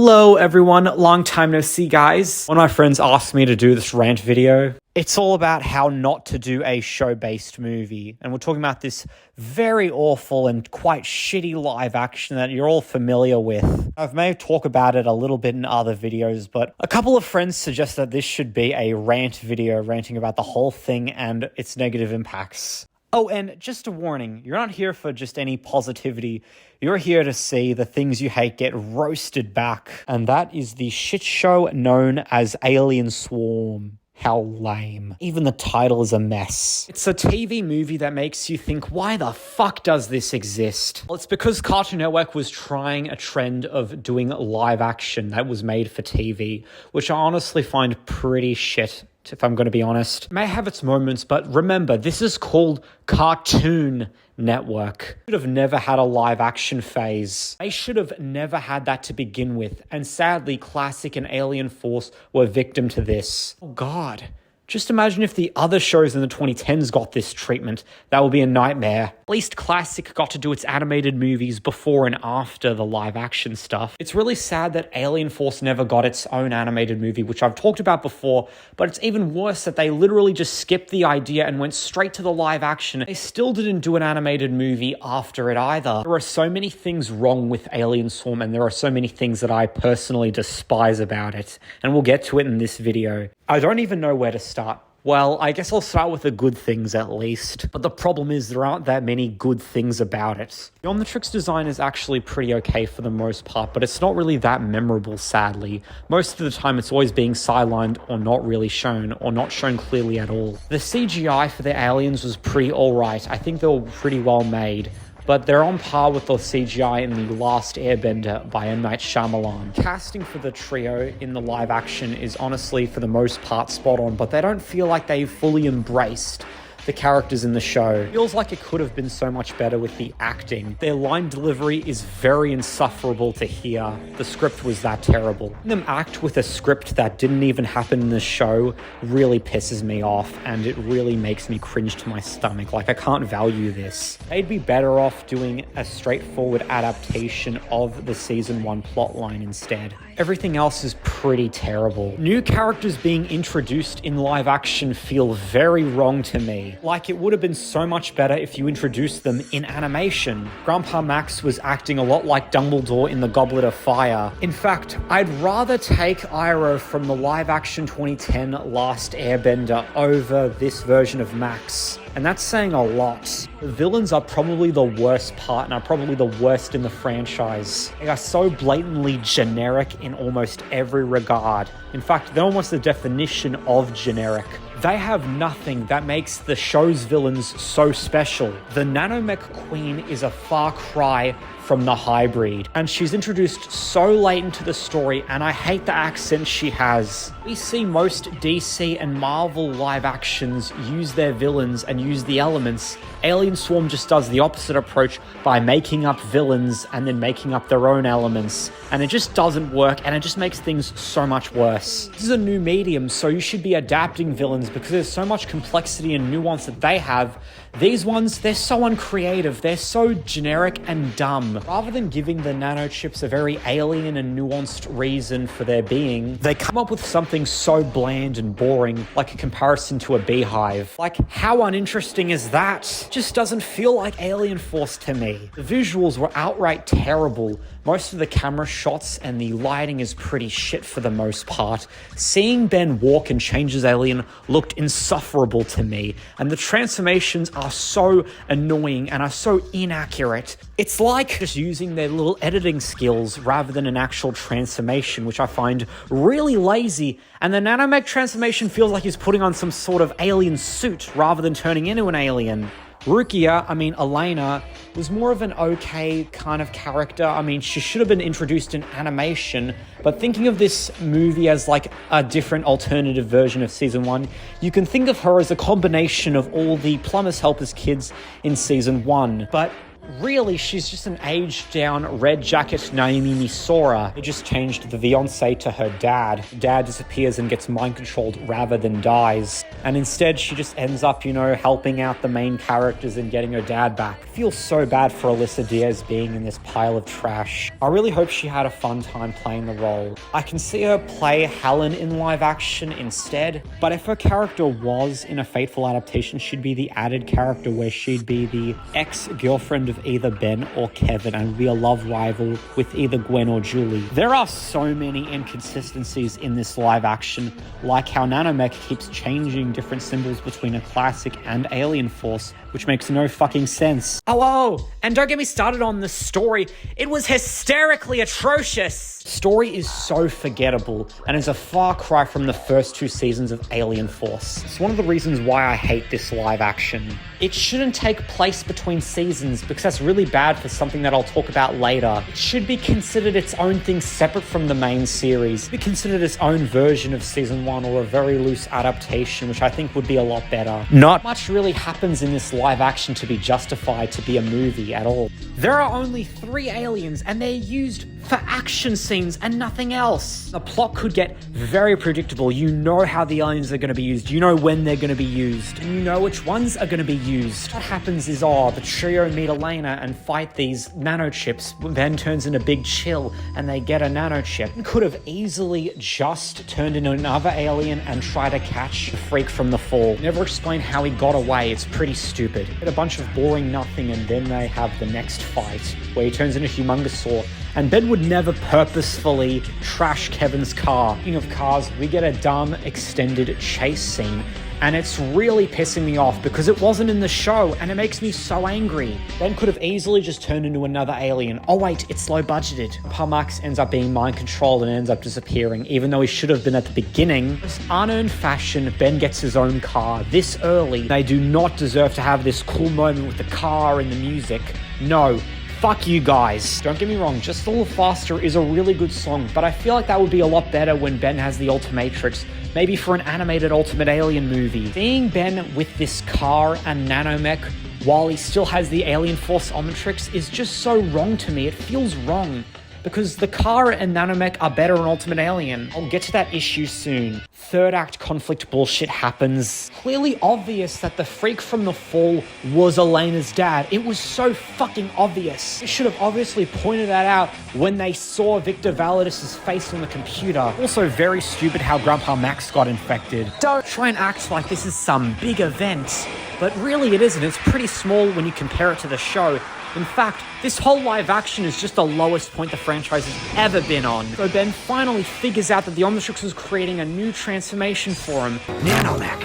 Hello everyone, long time no see guys. One of my friends asked me to do this rant video. It's all about how not to do a show-based movie. And we're talking about this very awful and quite shitty live action that you're all familiar with. I've may talk about it a little bit in other videos, but a couple of friends suggest that this should be a rant video, ranting about the whole thing and its negative impacts. Oh, and just a warning, you're not here for just any positivity. You're here to see the things you hate get roasted back. And that is the shit show known as Alien Swarm. How lame. Even the title is a mess. It's a TV movie that makes you think, why the fuck does this exist? Well, it's because Cartoon Network was trying a trend of doing live action that was made for TV, which I honestly find pretty shit, if I'm going to be honest. It may have its moments, but remember, this is called Cartoon Network. Should have never had a live action phase. They should have never had that to begin with. And sadly, Classic and Alien Force were victim to this. Oh God. Just imagine if the other shows in the 2010s got this treatment. That would be a nightmare. At least Classic got to do its animated movies before and after the live action stuff. It's really sad that Alien Force never got its own animated movie, which I've talked about before, but it's even worse that they literally just skipped the idea and went straight to the live action. They still didn't do an animated movie after it either. There are so many things wrong with Alien Swarm, and there are so many things that I personally despise about it, and we'll get to it in this video. I don't even know where to start. Well, I guess I'll start with the good things at least. But the problem is there aren't that many good things about it. The Omnitrix design is actually pretty okay for the most part, but it's not really that memorable, sadly. Most of the time it's always being sidelined or not really shown, or not shown clearly at all. The CGI for the aliens was pretty alright. I think they were pretty well made, but they're on par with the CGI in The Last Airbender by M. Night Shyamalan. Casting for the trio in the live action is honestly, for the most part, spot on, but they don't feel like they've fully embraced the characters in the show. It feels like it could have been so much better with the acting. Their line delivery is very insufferable to hear. The script was that terrible. Them act with a script that didn't even happen in the show really pisses me off, and it really makes me cringe to my stomach. Like, I can't value this. They'd be better off doing a straightforward adaptation of the season 1 plotline instead. Everything else is pretty terrible. New characters being introduced in live action feel very wrong to me. Like, it would have been so much better if you introduced them in animation. Grandpa Max was acting a lot like Dumbledore in The Goblet of Fire. In fact, I'd rather take Iroh from the live action 2010 Last Airbender over this version of Max. And that's saying a lot. The villains are probably the worst part and are probably the worst in the franchise. They are so blatantly generic in almost every regard. In fact, they're almost the definition of generic. They have nothing that makes the show's villains so special. The Nanomech Queen is a far cry from the Hybrid, and she's introduced so late into the story, and I hate the accent she has. We see most DC and Marvel live actions use their villains and use the elements. Alien Swarm just does the opposite approach by making up villains and then making up their own elements, and it just doesn't work, and it just makes things so much worse. This is a new medium, so you should be adapting villains because there's so much complexity and nuance that they have. These ones, they're so uncreative, they're so generic and dumb. Rather than giving the nanochips a very alien and nuanced reason for their being, they come up with something so bland and boring, like a comparison to a beehive. Like, how uninteresting is that? Just doesn't feel like Alien Force to me. The visuals were outright terrible. Most of the camera shots and the lighting is pretty shit for the most part. Seeing Ben walk and change his alien looked insufferable to me, and the transformations are so annoying and are so inaccurate. It's like just using their little editing skills rather than an actual transformation, which I find really lazy, and the Nanomech transformation feels like he's putting on some sort of alien suit rather than turning into an alien. Elena, was more of an okay kind of character. I mean, she should have been introduced in animation, but thinking of this movie as like a different alternative version of season 1, you can think of her as a combination of all the Plumbers Helpers kids in season 1. But Really, she's just an aged-down, red-jacket Naomi Misora. They just changed the fiancé to her dad. Dad disappears and gets mind-controlled rather than dies. And instead, she just ends up, helping out the main characters and getting her dad back. I feel so bad for Alyssa Diaz being in this pile of trash. I really hope she had a fun time playing the role. I can see her play Helen in live action instead, but if her character was in a Fateful adaptation, she'd be the added character where she'd be the ex-girlfriend of either Ben or Kevin and be a love rival with either Gwen or Julie. There are so many inconsistencies in this live action, like how Nanomech keeps changing different symbols between a classic and Alien Force, which makes no fucking sense. Oh, and don't get me started on the story. It was hysterically atrocious. The story is so forgettable and is a far cry from the first 2 seasons of Alien Force. It's one of the reasons why I hate this live action. It shouldn't take place between seasons because that's really bad for something that I'll talk about later. It should be considered its own thing separate from the main series. Be considered its own version of season 1 or a very loose adaptation, which I think would be a lot better. Not much really happens in this live action to be justified to be a movie at all. There are only 3 aliens and they're used for action scenes and nothing else. The plot could get very predictable. You know how the aliens are going to be used. You know when they're going to be used. And you know which ones are going to be used. What happens is, the trio meet Elena and fight these nanochips. Ben turns into Big Chill and they get a nanochip. It could have easily just turned into another alien and tried to catch the freak from the fall. Never explain how he got away. It's pretty stupid. Get a bunch of boring nothing and then they have the next fight where he turns into Humongousaur. And Ben would never purposefully trash Kevin's car. Speaking of cars, we get a dumb extended chase scene. And it's really pissing me off because it wasn't in the show and it makes me so angry. Ben could have easily just turned into another alien. Oh wait, it's low budgeted. Parmax ends up being mind controlled and ends up disappearing, even though he should have been at the beginning. This unearned fashion, Ben gets his own car this early. They do not deserve to have this cool moment with the car and the music. No. Fuck you guys. Don't get me wrong, Just a Little Faster is a really good song, but I feel like that would be a lot better when Ben has the Ultimatrix, maybe for an animated Ultimate Alien movie. Seeing Ben with this car and nanomech while he still has the Alien Force Omnitrix is just so wrong to me. It feels wrong. Because the car and nanomech are better in Ultimate Alien. I'll get to that issue soon. Third act conflict bullshit happens. Clearly obvious that the freak from the fall was Elena's dad. It was so fucking obvious. They should have obviously pointed that out when they saw Victor Validis' face on the computer. Also very stupid how Grandpa Max got infected. Don't try and act like this is some big event. But really it isn't. It's pretty small when you compare it to the show. In fact, this whole live action is just the lowest point the franchise has ever been on. So Ben finally figures out that the Omnitrix was creating a new transformation for him. Nanomech.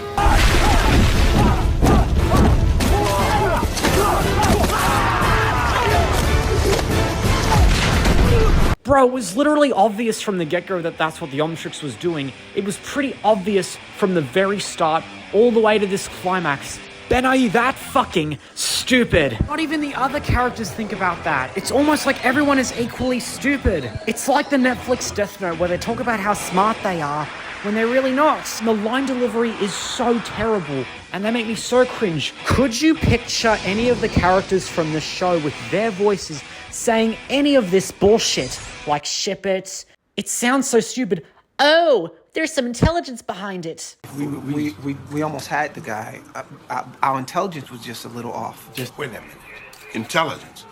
Bro, it was literally obvious from the get-go that that's what the Omnitrix was doing. It was pretty obvious from the very start all the way to this climax. Ben, are you that fucking stupid? Not even the other characters think about that. It's almost like everyone is equally stupid. It's like the Netflix Death Note where they talk about how smart they are when they're really not. The line delivery is so terrible and they make me so cringe. Could you picture any of the characters from the show with their voices saying any of this bullshit? Like ship it. It sounds so stupid. Oh, there's some intelligence behind it. We almost had the guy. Our intelligence was just a little off. Wait a minute. Intelligence?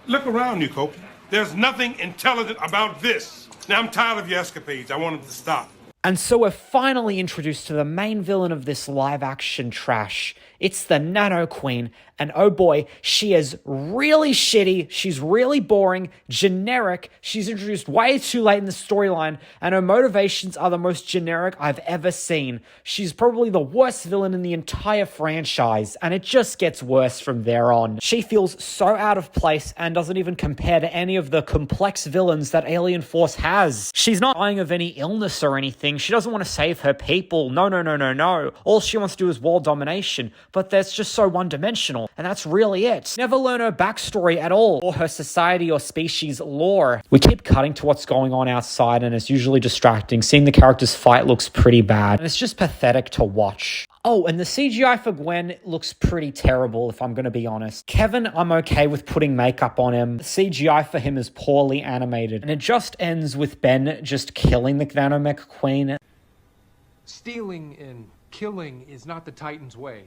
Look around you, Cope. There's nothing intelligent about this. Now, I'm tired of your escapades. I want them to stop. And so we're finally introduced to the main villain of this live-action trash. It's the Nano Queen, and oh boy, she is really shitty, she's really boring, generic, she's introduced way too late in the storyline, and her motivations are the most generic I've ever seen. She's probably the worst villain in the entire franchise, and it just gets worse from there on. She feels so out of place and doesn't even compare to any of the complex villains that Alien Force has. She's not dying of any illness or anything, she doesn't want to save her people, no. All she wants to do is world domination. but that's just so one-dimensional, and that's really it. Never learn her backstory at all, or her society or species lore. We keep cutting to what's going on outside, and it's usually distracting. Seeing the characters fight looks pretty bad, and it's just pathetic to watch. Oh, and the CGI for Gwen looks pretty terrible, if I'm going to be honest. Kevin, I'm okay with putting makeup on him. The CGI for him is poorly animated, and it just ends with Ben just killing the Nanomech Queen. Stealing and killing is not the Titan's way.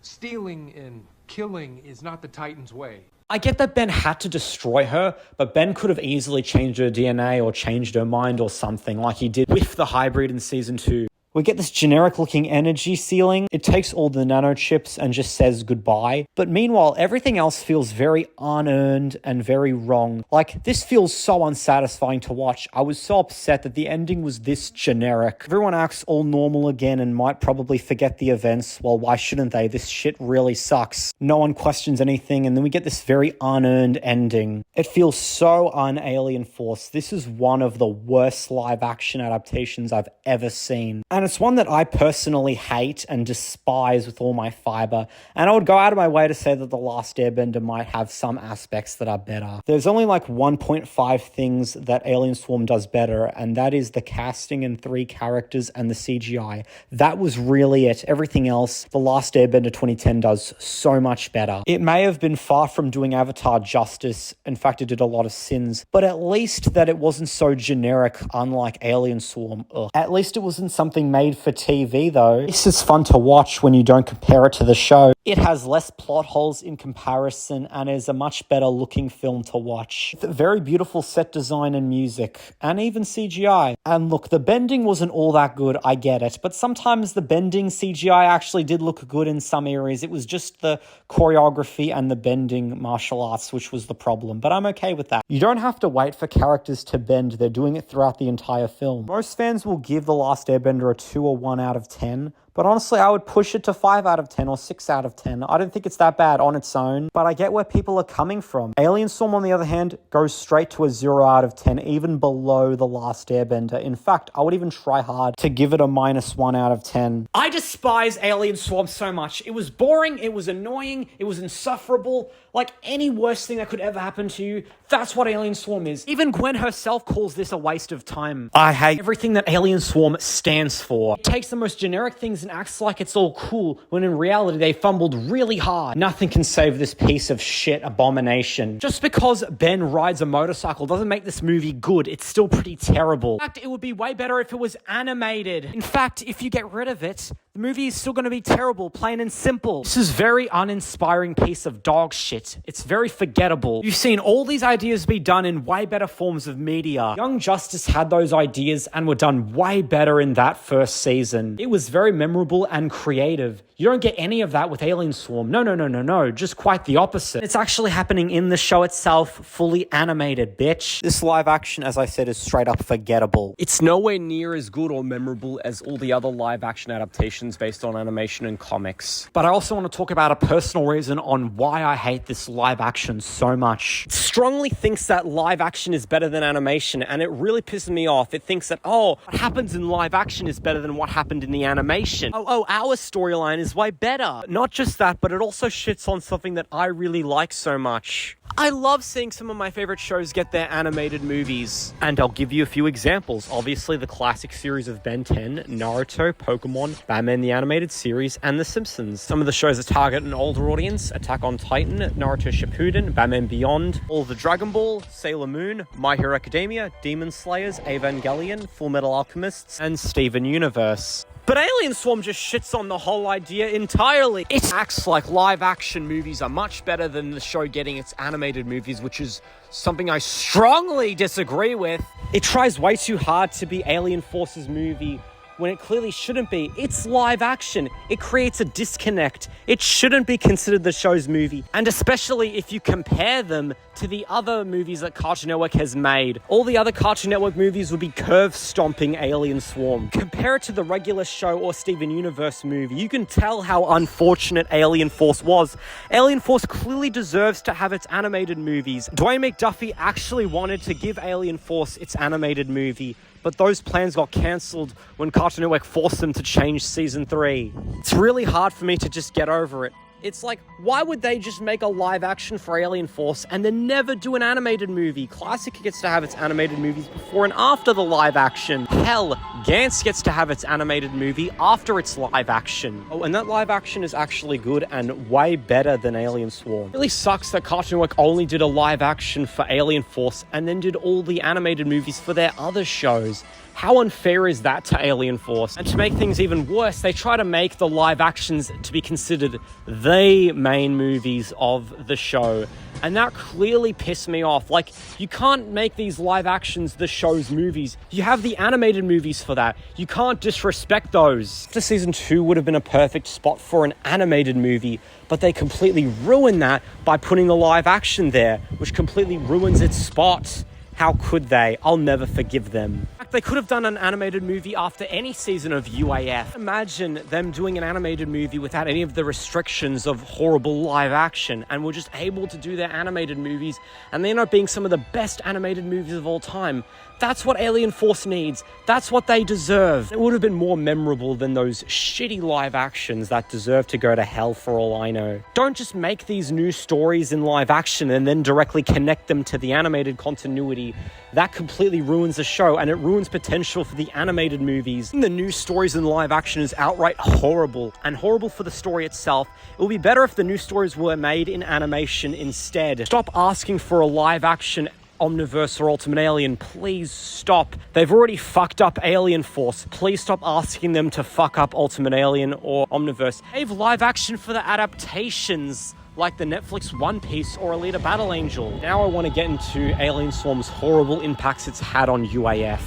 Stealing and killing is not the Titan's way. I get that Ben had to destroy her, but Ben could have easily changed her DNA or changed her mind or something like he did with the hybrid in season 2. We get this generic-looking energy ceiling. It takes all the nanochips and just says goodbye. But meanwhile, everything else feels very unearned and very wrong. Like, this feels so unsatisfying to watch. I was so upset that the ending was this generic. Everyone acts all normal again and might probably forget the events. Well, why shouldn't they? This shit really sucks. No one questions anything, and then we get this very unearned ending. It feels so un-Alien Force. This is one of the worst live-action adaptations I've ever seen. And it's one that I personally hate and despise with all my fiber. And I would go out of my way to say that The Last Airbender might have some aspects that are better. There's only like 1.5 things that Alien Swarm does better, and that is the casting and 3 characters and the CGI. That was really it. Everything else, The Last Airbender 2010 does so much better. It may have been far from doing Avatar justice. In fact, it did a lot of sins. But at least that it wasn't so generic, unlike Alien Swarm. Ugh. At least it wasn't something made for TV though. This is fun to watch when you don't compare it to the show. It has less plot holes in comparison and is a much better looking film to watch. With very beautiful set design and music, and even CGI. And look, the bending wasn't all that good, I get it, but sometimes the bending CGI actually did look good in some areas. It was just the choreography and the bending martial arts which was the problem, but I'm okay with that. You don't have to wait for characters to bend, they're doing it throughout the entire film. Most fans will give The Last Airbender a 2 or 1 out of 10, but honestly, I would push it to 5 out of 10 or 6 out of 10. I don't think it's that bad on its own, but I get where people are coming from. Alien Storm, on the other hand, goes straight to a 0 out of 10, even below The Last Airbender. In fact, I would even try hard to give it a -1 out of 10. I despise Alien Swarm so much. It was boring, it was annoying, it was insufferable. Like any worst thing that could ever happen to you, that's what Alien Swarm is. Even Gwen herself calls this a waste of time. I hate everything that Alien Swarm stands for. It takes the most generic things and acts like it's all cool, when in reality they fumbled really hard. Nothing can save this piece of shit abomination. Just because Ben rides a motorcycle doesn't make this movie good. It's still pretty terrible. In fact, it would be way better if it was animated. In fact, if you get rid of it, the movie is still going to be terrible, plain and simple. This is a very uninspiring piece of dog shit. It's very forgettable. You've seen all these ideas be done in way better forms of media. Young Justice had those ideas and were done way better in that first season. It was very memorable and creative. You don't get any of that with Alien Swarm. No. Just quite the opposite. It's actually happening in the show itself, fully animated, bitch. This live action, as I said, is straight up forgettable. It's nowhere near as good or memorable as all the other live action adaptations based on animation and comics. But I also want to talk about a personal reason on why I hate this live action so much. It strongly thinks that live action is better than animation, and it really pisses me off. It thinks that, what happens in live action is better than what happened in the animation. Our storyline is way better. Not just that, but it also shits on something that I really like so much. I love seeing some of my favorite shows get their animated movies. And I'll give you a few examples. Obviously, the classic series of Ben 10, Naruto, Pokemon, Batman the Animated Series, and The Simpsons. Some of the shows that target an older audience: Attack on Titan, Naruto Shippuden, Batman Beyond, all the Dragon Ball, Sailor Moon, My Hero Academia, Demon Slayers, Evangelion, Full Metal Alchemists, and Steven Universe. But Alien Swarm just shits on the whole idea entirely. It acts like live-action movies are much better than the show getting its animated movies, which is something I strongly disagree with. It tries way too hard to be Alien Force's movie when it clearly shouldn't be. It's live action. It creates a disconnect. It shouldn't be considered the show's movie. And especially if you compare them to the other movies that Cartoon Network has made. All the other Cartoon Network movies would be curve-stomping Alien Swarm. Compare it to the regular show or Steven Universe movie. You can tell how unfortunate Alien Force was. Alien Force clearly deserves to have its animated movies. Dwayne McDuffie actually wanted to give Alien Force its animated movie, but those plans got cancelled when Cartoon Network forced them to change season 3. It's really hard for me to just get over it. It's like, why would they just make a live action for Alien Force and then never do an animated movie? Classic gets to have its animated movies before and after the live action. Hell, Gantz gets to have its animated movie after its live action. Oh, and that live action is actually good and way better than Alien Swarm. It really sucks that Cartoon Network only did a live action for Alien Force and then did all the animated movies for their other shows. How unfair is that to Alien Force? And to make things even worse, they try to make the live actions to be considered the main movies of the show. And that clearly pissed me off. Like, you can't make these live actions the show's movies. You have the animated movies for that. You can't disrespect those. After season 2 would have been a perfect spot for an animated movie, but they completely ruined that by putting the live action there, which completely ruins its spot. How could they? I'll never forgive them. In fact, they could have done an animated movie after any season of UAF. Imagine them doing an animated movie without any of the restrictions of horrible live action, and were just able to do their animated movies, and they end up being some of the best animated movies of all time. That's what Alien Force needs. That's what they deserve. It would have been more memorable than those shitty live actions that deserve to go to hell for all I know. Don't just make these new stories in live action and then directly connect them to the animated continuity. That completely ruins the show, and it ruins potential for the animated movies. The new stories in live action is outright horrible, and horrible for the story itself. It would be better if the new stories were made in animation instead. Stop asking for a live action Omniverse or Ultimate Alien. Please stop. They've already fucked up Alien Force. Please stop asking them to fuck up Ultimate Alien or Omniverse. Save live action for the adaptations, like the Netflix One Piece or Alita Battle Angel. Now I want to get into Alien Swarm's horrible impacts it's had on UAF.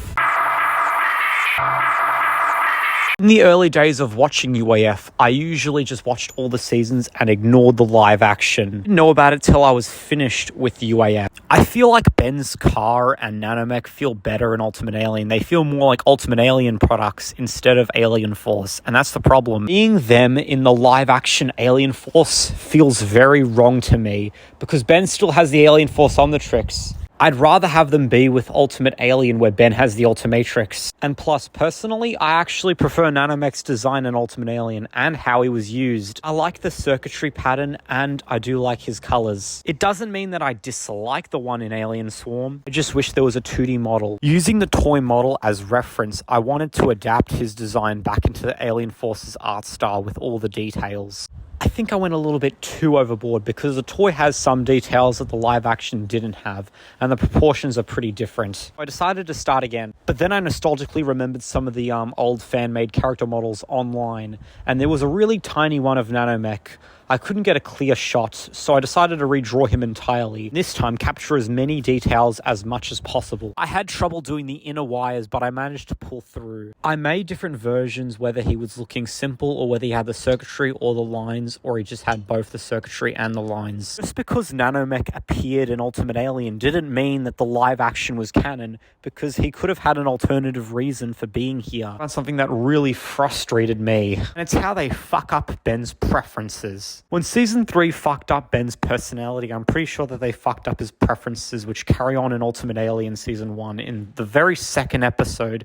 In the early days of watching UAF, I usually just watched all the seasons and ignored the live action. Didn't know about it till I was finished with UAF. I feel like Ben's car and Nanomech feel better in Ultimate Alien. They feel more like Ultimate Alien products instead of Alien Force, and that's the problem. Seeing them in the live action Alien Force feels very wrong to me, because Ben still has the Alien Force Omnitrix. I'd rather have them be with Ultimate Alien, where Ben has the Ultimatrix. And plus, personally, I actually prefer Nanomech's design in Ultimate Alien and how he was used. I like the circuitry pattern, and I do like his colors. It doesn't mean that I dislike the one in Alien Swarm. I just wish there was a 2D model. Using the toy model as reference, I wanted to adapt his design back into the Alien Force's art style with all the details. I think I went a little bit too overboard, because the toy has some details that the live action didn't have, and the proportions are pretty different. I decided to start again, but then I nostalgically remembered some of the old fan-made character models online, and there was a really tiny one of Nanomech. I couldn't get a clear shot, so I decided to redraw him entirely. This time, capture as many details as much as possible. I had trouble doing the inner wires, but I managed to pull through. I made different versions, whether he was looking simple or whether he had the circuitry or the lines, or he just had both the circuitry and the lines. Just because Nanomech appeared in Ultimate Alien didn't mean that the live action was canon, because he could have had an alternative reason for being here. That's something that really frustrated me. And it's how they fuck up Ben's preferences. When season 3 fucked up Ben's personality, I'm pretty sure that they fucked up his preferences, which carry on in Ultimate Alien season 1 in the very second episode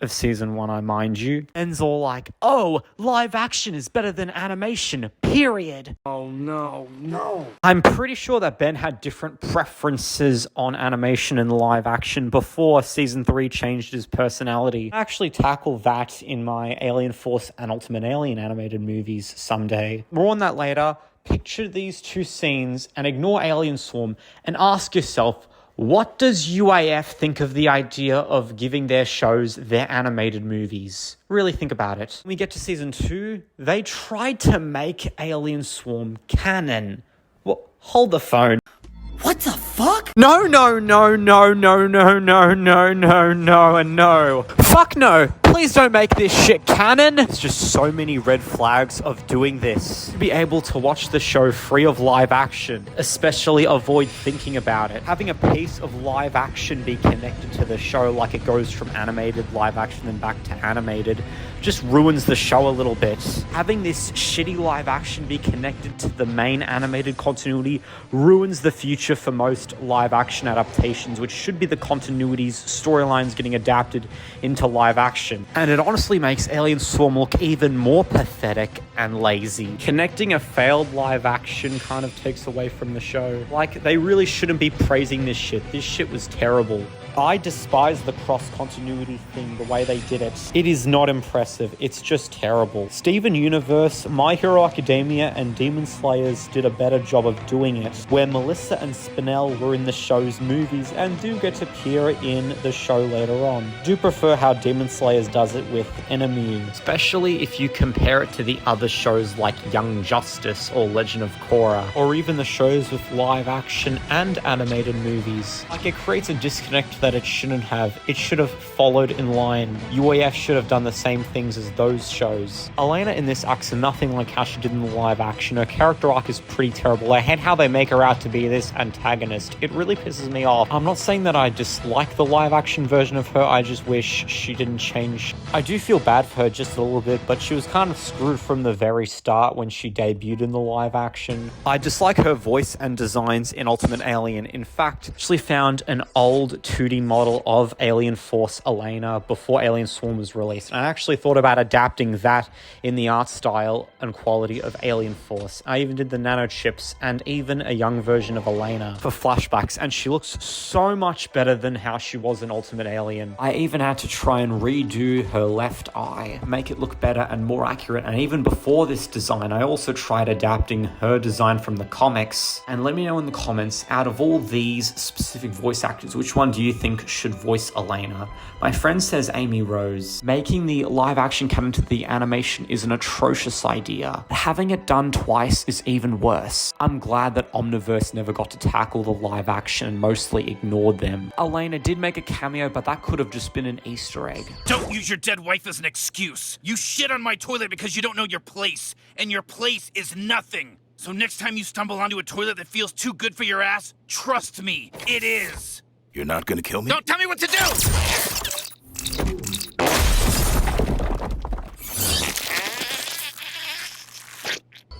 of season 1, I mind you. Ben's all like, oh, live action is better than animation, period. Oh, no. I'm pretty sure that Ben had different preferences on animation and live action before season 3 changed his personality. I'll actually tackle that in my Alien Force and Ultimate Alien animated movies someday. More on that later. Picture these two scenes and ignore Alien Swarm and ask yourself, what does UAF think of the idea of giving their shows their animated movies? Really think about it. When we get to season 2, they tried to make Alien Swarm canon. Well, hold the phone. What the fuck? No. Fuck no. Please don't make this shit canon. There's just so many red flags of doing this. To be able to watch the show free of live action, especially avoid thinking about it. Having a piece of live action be connected to the show, like it goes from animated, live action, then back to animated, just ruins the show a little bit. Having this shitty live action be connected to the main animated continuity ruins the future for most live action adaptations, which should be the continuity's storylines getting adapted into live action. And it honestly makes Alien Swarm look even more pathetic and lazy. Connecting a failed live action kind of takes away from the show. Like, they really shouldn't be praising this shit. This shit was terrible. I despise the cross-continuity thing, the way they did it. It is not impressive. It's just terrible. Steven Universe, My Hero Academia, and Demon Slayers did a better job of doing it, where Melissa and Spinell were in the show's movies and do get to appear in the show later on. Do prefer how Demon Slayers does it with Enemy, especially if you compare it to the other shows like Young Justice or Legend of Korra, or even the shows with live action and animated movies. Like, it creates a disconnect that it shouldn't have. It should have followed in line. UAF should have done the same things as those shows. Elena in this acts nothing like how she did in the live action. Her character arc is pretty terrible. I hate how they make her out to be this antagonist. It really pisses me off. I'm not saying that I dislike the live action version of her, I just wish she didn't change. I do feel bad for her just a little bit, but she was kind of screwed from the very start when she debuted in the live action. I dislike her voice and designs in Ultimate Alien. In fact, I actually found an old 2D model of Alien Force Elena before Alien Swarm was released, and I actually thought about adapting that in the art style and quality of Alien Force. I even did the nanochips and even a young version of Elena for flashbacks, and she looks so much better than how she was in Ultimate Alien. I even had to try and redo her left eye, make it look better and more accurate, and even before this design, I also tried adapting her design from the comics. And let me know in the comments, out of all these specific voice actors, which one do you think should voice Elena? My friend says Amy Rose. Making the live action canon to the animation is an atrocious idea. Having it done twice is even worse. I'm glad that Omniverse never got to tackle the live action and mostly ignored them. Elena did make a cameo, but that could have just been an Easter egg. Don't use your dead wife as an excuse. You shit on my toilet because you don't know your place, and your place is nothing. So next time you stumble onto a toilet that feels too good for your ass, trust me, it is. You're not gonna kill me? Don't tell me what to do!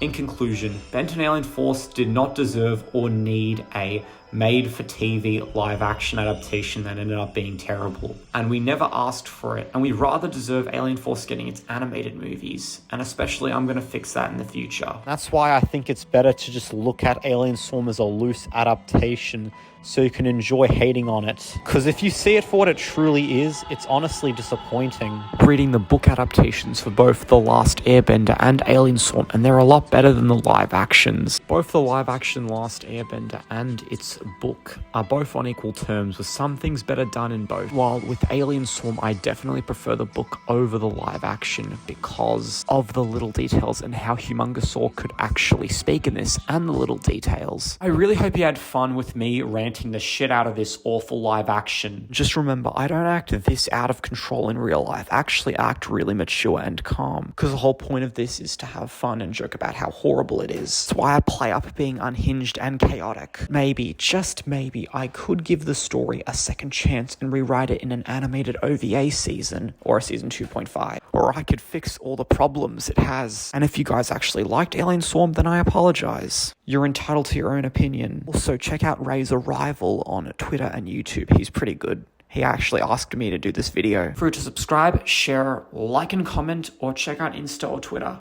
In conclusion, Benton Alien Force did not deserve or need a made-for-TV live-action adaptation that ended up being terrible. And we never asked for it, and we rather deserve Alien Force getting its animated movies, and especially I'm going to fix that in the future. That's why I think it's better to just look at Alien Swarm as a loose adaptation so you can enjoy hating on it. Because if you see it for what it truly is, it's honestly disappointing. Reading the book adaptations for both The Last Airbender and Alien Swarm, and they're a lot better than the live actions. Both the live action Last Airbender and its book are both on equal terms, with some things better done in both. While with Alien Swarm, I definitely prefer the book over the live action because of the little details and how Humongosaur could actually speak in this and the little details. I really hope you had fun with me ranting the shit out of this awful live action. Just remember, I don't act this out of control in real life. I actually act really mature and calm, because the whole point of this is to have fun and joke about how horrible it is. That's why I play up being unhinged and chaotic. Maybe, just maybe, I could give the story a second chance and rewrite it in an animated OVA season, or a season 2.5. Or I could fix all the problems it has. And if you guys actually liked Alien Swarm, then I apologize. You're entitled to your own opinion. Also, check out Ray's Arrival on Twitter and YouTube. He's pretty good. He actually asked me to do this video. Feel free to subscribe, share, like and comment, or check out Insta or Twitter.